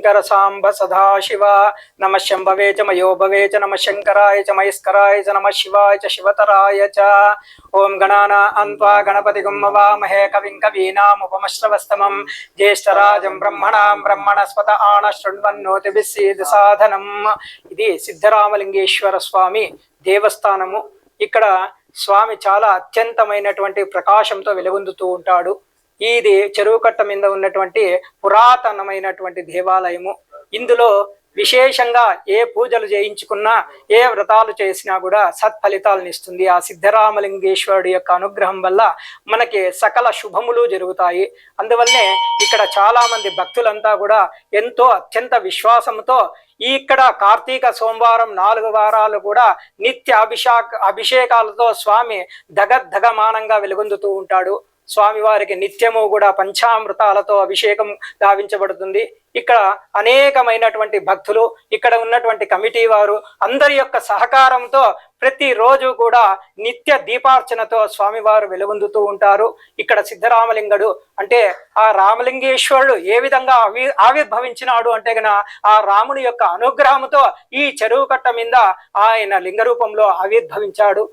शंकर सांब सदाशिव नमः शंभवे च मयो भवे च नमः शंकराय च महेश्वराय च नमः शिवाय च शिवतराय च। ओं गणानां त्वा गणपतिगुं हवामहे कविं कवीनामुपमश्रवस्तमं ज्येष्ठराजं ब्रह्मणां ब्रह्मणस्पत आनशृण्वन्नोतिभिः सीदसाधनम्। ఇది సిద్ధరామలింగేశ్వర స్వామి దేవస్థానము। ఇక్కడ స్వామి చాలా అత్యంతమైనటువంటి ప్రకాశంతో వెలుగొందుతూ ఉంటాడు। ఇది చెరువు కట్ట మీద ఉన్నటువంటి పురాతనమైనటువంటి దేవాలయము। ఇందులో విశేషంగా ఏ పూజలు చేయించుకున్నా ఏ వ్రతాలు చేసినా కూడా సత్ఫలితాలను ఇస్తుంది। ఆ సిద్ధరామలింగేశ్వరుడి యొక్క అనుగ్రహం వల్ల మనకి సకల శుభములు జరుగుతాయి। అందువల్లనే ఇక్కడ చాలా మంది భక్తులంతా కూడా ఎంతో అత్యంత విశ్వాసంతో ఇక్కడ కార్తీక సోమవారం 4 వారాలు కూడా నిత్య అభిషేకాలతో స్వామి దగద్దగమానంగా వెలుగొందుతూ ఉంటాడు। స్వామివారికి నిత్యము కూడా పంచామృతాలతో అభిషేకం గావించబడుతుంది। ఇక్కడ అనేకమైనటువంటి భక్తులు, ఇక్కడ ఉన్నటువంటి కమిటీ వారు అందరి యొక్క సహకారంతో ప్రతిరోజు కూడా నిత్య దీపార్చనతో స్వామివారు వెలుగొందుతూ ఉంటారు। ఇక్కడ సిద్ధరామలింగుడు అంటే ఆ రామలింగేశ్వరుడు ఏ విధంగా ఆవిర్భవించినాడు అంటే గన ఆ రాముని యొక్క అనుగ్రహంతో ఈ చెరువు కట్ట మీద ఆయన లింగ రూపంలో ఆవిర్భవించాడు।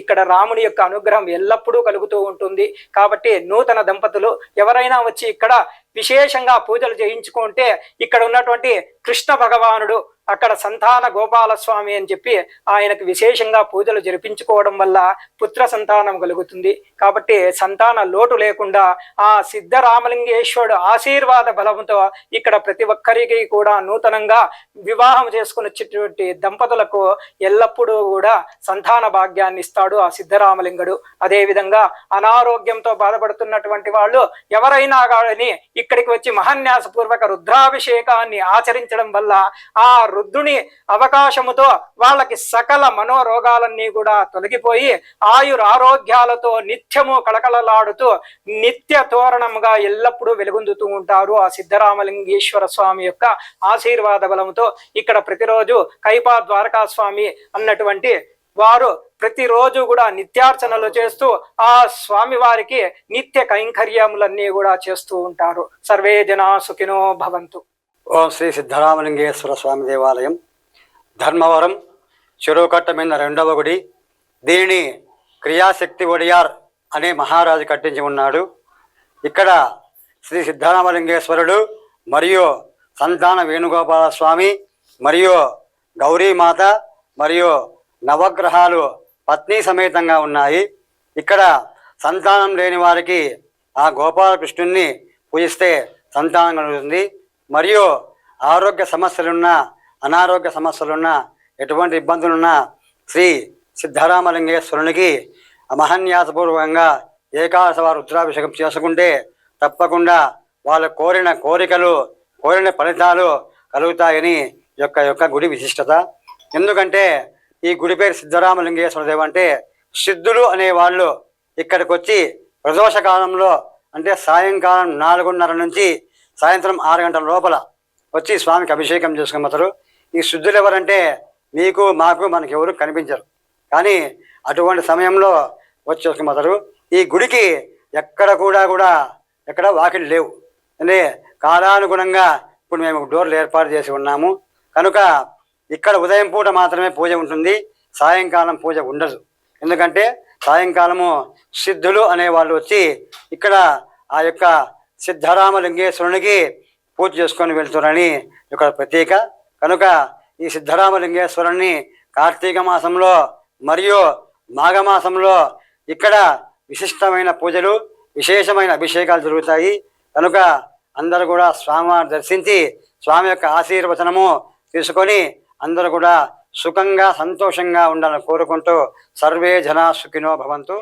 ఇక్కడ రాముని యొక్క అనుగ్రహం ఎల్లప్పుడూ కలుగుతూ ఉంటుంది। కాబట్టి నూతన దంపతులు ఎవరైనా వచ్చి ఇక్కడ విశేషంగా పూజలు చేయించుకుంటే ఇక్కడ ఉన్నటువంటి కృష్ణ భగవానుడు అక్కడ సంతాన గోపాలస్వామి అని చెప్పి ఆయనకు విశేషంగా పూజలు జరిపించుకోవడం వల్ల పుత్ర సంతానం కలుగుతుంది। కాబట్టి సంతాన లోటు లేకుండా ఆ సిద్ధరామలింగేశ్వరుడు ఆశీర్వాద బలంతో ఇక్కడ ప్రతి ఒక్కరికి కూడా నూతనంగా వివాహం చేసుకుని వచ్చేటువంటి దంపతులకు ఎల్లప్పుడూ కూడా సంతాన భాగ్యాన్ని ఇస్తాడు ఆ సిద్ధరామలింగుడు। అదేవిధంగా అనారోగ్యంతో బాధపడుతున్నటువంటి వాళ్ళు ఎవరైనా కానీ ఇక్కడికి వచ్చి మహాన్యాసపూర్వక రుద్రాభిషేకాన్ని ఆచరించడం వల్ల ఆ రుద్రుని అవకాశముతో వాళ్ళకి సకల మనోరోగాలన్నీ కూడా తొలగిపోయి ఆయురారోగ్యాలతో నిత్యము కళకళలాడుతూ నిత్య తోరణముగా ఎల్లప్పుడూ వెలుగొందుతూ ఉంటారు ఆ సిద్ధరామలింగేశ్వర స్వామి యొక్క ఆశీర్వాద బలముతో। ఇక్కడ ప్రతిరోజు కైపా ద్వారకా స్వామి అన్నటువంటి వారు ప్రతిరోజు కూడా నిత్యార్చనలు చేస్తూ ఆ స్వామి వారికి నిత్య కైంకర్యములన్నీ కూడా చేస్తూ ఉంటారు। సర్వే జనా సుఖినో భవంతు। ఓం శ్రీ సిద్ధరామలింగేశ్వర స్వామి దేవాలయం ధర్మవరం చెరువుకట్ట మీద 2వ గుడి। దీనిని క్రియాశక్తి ఒడియార్ అనే మహారాజు కట్టించి ఉన్నాడు। ఇక్కడ శ్రీ సిద్ధరామలింగేశ్వరుడు మరియు సంతాన వేణుగోపాల స్వామి మరియు గౌరీమాత మరియు నవగ్రహాలు పత్ని సమేతంగా ఉన్నాయి। ఇక్కడ సంతానం లేని వారికి ఆ గోపాలకృష్ణుణ్ణి పూజిస్తే సంతానం కలుగుతుంది। మరియు ఆరోగ్య సమస్యలున్నా అనారోగ్య సమస్యలున్నా ఎటువంటి ఇబ్బందులున్నా శ్రీ సిద్ధరామలింగేశ్వరునికి మహాన్యాసపూర్వకంగా ఏకాదశ వారు రుద్రాభిషేకం చేసుకుంటే తప్పకుండా వాళ్ళు కోరిన కోరికలు కోరిన ఫలితాలు కలుగుతాయని యొక్క గుడి విశిష్టత। ఎందుకంటే ఈ గుడి పేరు సిద్ధరామలింగేశ్వర దేవ అంటే సిద్ధులు అనేవాళ్ళు ఇక్కడికి వచ్చి ప్రదోష కాలంలో అంటే సాయంకాలం 4:30 నుంచి సాయంత్రం 6 గంటల లోపల వచ్చి స్వామికి అభిషేకం చేసుకున్నారు। ఈ శుద్ధులు ఎవరంటే మీకు మాకు మనకి ఎవరు కనిపించరు, కానీ అటువంటి సమయంలో వచ్చి చేసుకున్నారు। ఈ గుడికి ఎక్కడ ఎక్కడ వాకిలు లేవు, అంటే కాలానుగుణంగా ఇప్పుడు మేము డోర్లు ఏర్పాటు చేసి ఉన్నాము కనుక ఇక్కడ ఉదయం పూట మాత్రమే పూజ ఉంటుంది, సాయంకాలం పూజ ఉండదు। ఎందుకంటే సాయంకాలము సిద్ధులు అనేవాళ్ళు వచ్చి ఇక్కడ ఆ యొక్క సిద్ధరామలింగేశ్వరునికి పూజ చేసుకొని వెళ్తారని ఇక్కడ ప్రత్యేక కనుక ఈ సిద్ధరామలింగేశ్వరుని కార్తీక మాసంలో మరియు మాఘమాసంలో ఇక్కడ విశిష్టమైన పూజలు విశేషమైన అభిషేకాలు జరుగుతాయి కనుక అందరూ కూడా స్వామివారిని దర్శించి స్వామి యొక్క ఆశీర్వచనము తీసుకొని అందరూ కూడా సుఖంగా సంతోషంగా ఉండాలని కోరుకుంటూ సర్వే జనా సుఖినో భవంతు।